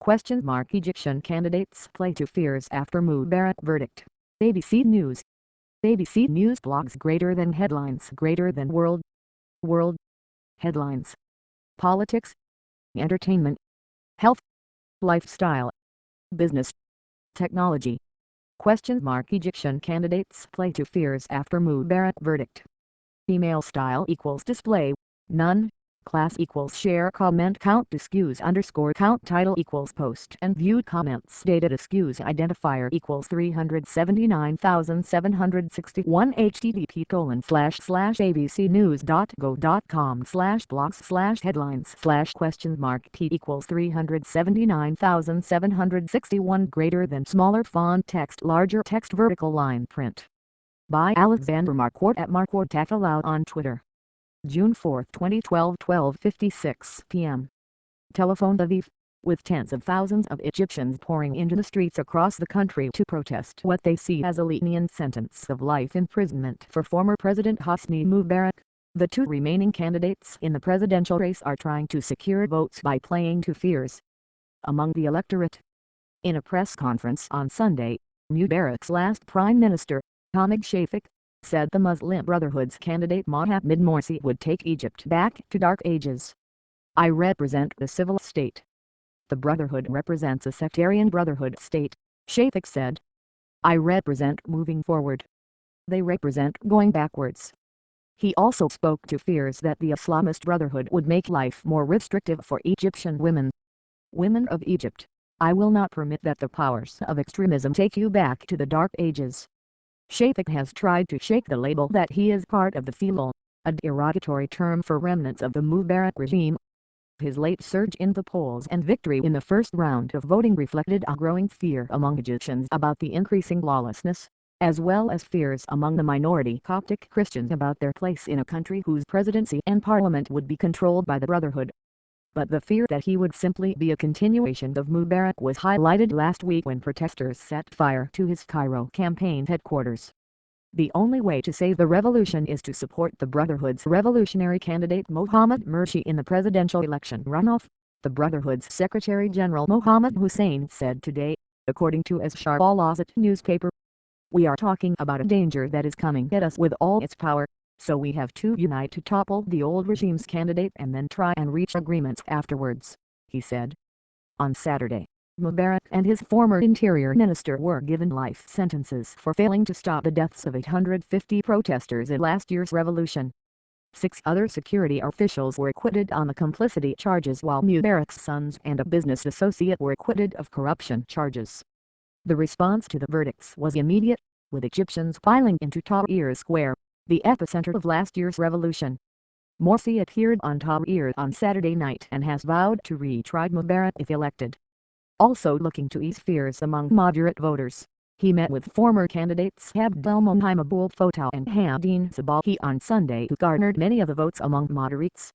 Egyptian candidates play to fears after Mubarak verdict. ABC News. ABC News blogs greater than headlines, greater than world headlines. Politics, entertainment, health, lifestyle, business, technology. Egyptian candidates play to fears after Mubarak verdict. Email style equals display, none. Class equals share comment count discuss underscore count title equals post and viewed comments data discuss identifier equals 379,761 http://abcnews.go.com/blogs/headlines/? T equals 379,761 greater than smaller font text larger text vertical line print. By Alexander Marquardt at Marquardt Tech Allowed on Twitter. June 4, 2012 12:56 p.m. Telephone Aviv. With tens of thousands of Egyptians pouring into the streets across the country to protest what they see as a lenient sentence of life imprisonment for former President Hosni Mubarak, the two remaining candidates in the presidential race are trying to secure votes by playing to fears among the electorate. In a press conference on Sunday, Mubarak's last prime minister, Ahmed Shafik, said the Muslim Brotherhood's candidate Mohammed Morsi would take Egypt back to dark ages. "I represent the civil state. The Brotherhood represents a sectarian brotherhood state," Shafik said. "I represent moving forward. They represent going backwards." He also spoke to fears that the Islamist Brotherhood would make life more restrictive for Egyptian women. "Women of Egypt, I will not permit that the powers of extremism take you back to the dark ages." Shafik has tried to shake the label that he is part of the Filal, a derogatory term for remnants of the Mubarak regime. His late surge in the polls and victory in the first round of voting reflected a growing fear among Egyptians about the increasing lawlessness, as well as fears among the minority Coptic Christians about their place in a country whose presidency and parliament would be controlled by the Brotherhood. But the fear that he would simply be a continuation of Mubarak was highlighted last week when protesters set fire to his Cairo campaign headquarters. "The only way to save the revolution is to support the Brotherhood's revolutionary candidate Mohammed Morsi in the presidential election runoff," the Brotherhood's Secretary General Mohammed Hussein said today, according to Ashar al-Awsat newspaper. "We are talking about a danger that is coming at us with all its power. So we have to unite to topple the old regime's candidate and then try and reach agreements afterwards," he said. On Saturday, Mubarak and his former interior minister were given life sentences for failing to stop the deaths of 850 protesters in last year's revolution. 6 other security officials were acquitted on the complicity charges while Mubarak's sons and a business associate were acquitted of corruption charges. The response to the verdicts was immediate, with Egyptians filing into Tahrir Square, the epicenter of last year's revolution. Morsi appeared on Tahrir on Saturday night and has vowed to retry Mubarak if elected. Also looking to ease fears among moderate voters, he met with former candidates Abdelmonem Abul Fotal and Hamdine Sabahi on Sunday who garnered many of the votes among moderates.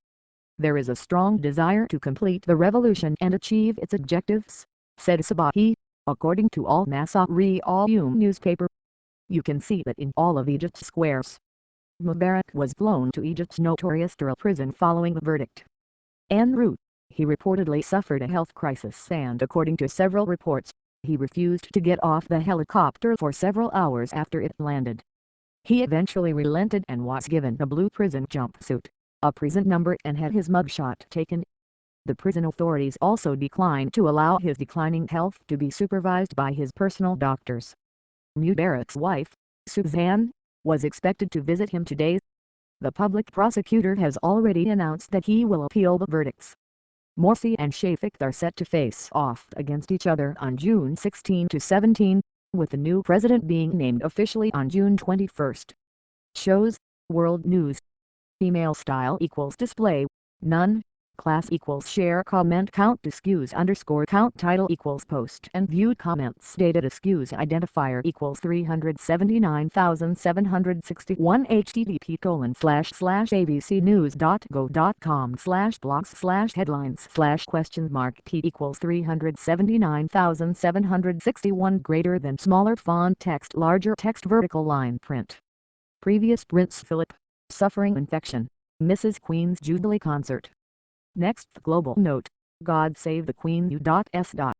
"There is a strong desire to complete the revolution and achieve its objectives," said Sabahi, according to Al-Masri al-Yawm newspaper. "You can see that in all of Egypt's squares." Mubarak was flown to Egypt's notorious Dura prison following the verdict. En route, he reportedly suffered a health crisis and according to several reports, he refused to get off the helicopter for several hours after it landed. He eventually relented and was given a blue prison jumpsuit, a prison number and had his mugshot taken. The prison authorities also declined to allow his declining health to be supervised by his personal doctors. Mubarak's wife, Suzanne, was expected to visit him today. The public prosecutor has already announced that he will appeal the verdicts. Morsi and Shafik are set to face off against each other on June 16 to 17, with the new president being named officially on June 21. Shows, World News. Email style equals display, none. Class equals share comment count discuss underscore count title equals post and viewed comments data discuss identifier equals 379,761 http://abcnews.go.com/blogs/headlines/ T equals 379,761 greater than smaller font text larger text vertical line print. Previous Prince Philip, suffering infection, Mrs. Queen's Jubilee concert. Next global note, God Save the Queen U.S.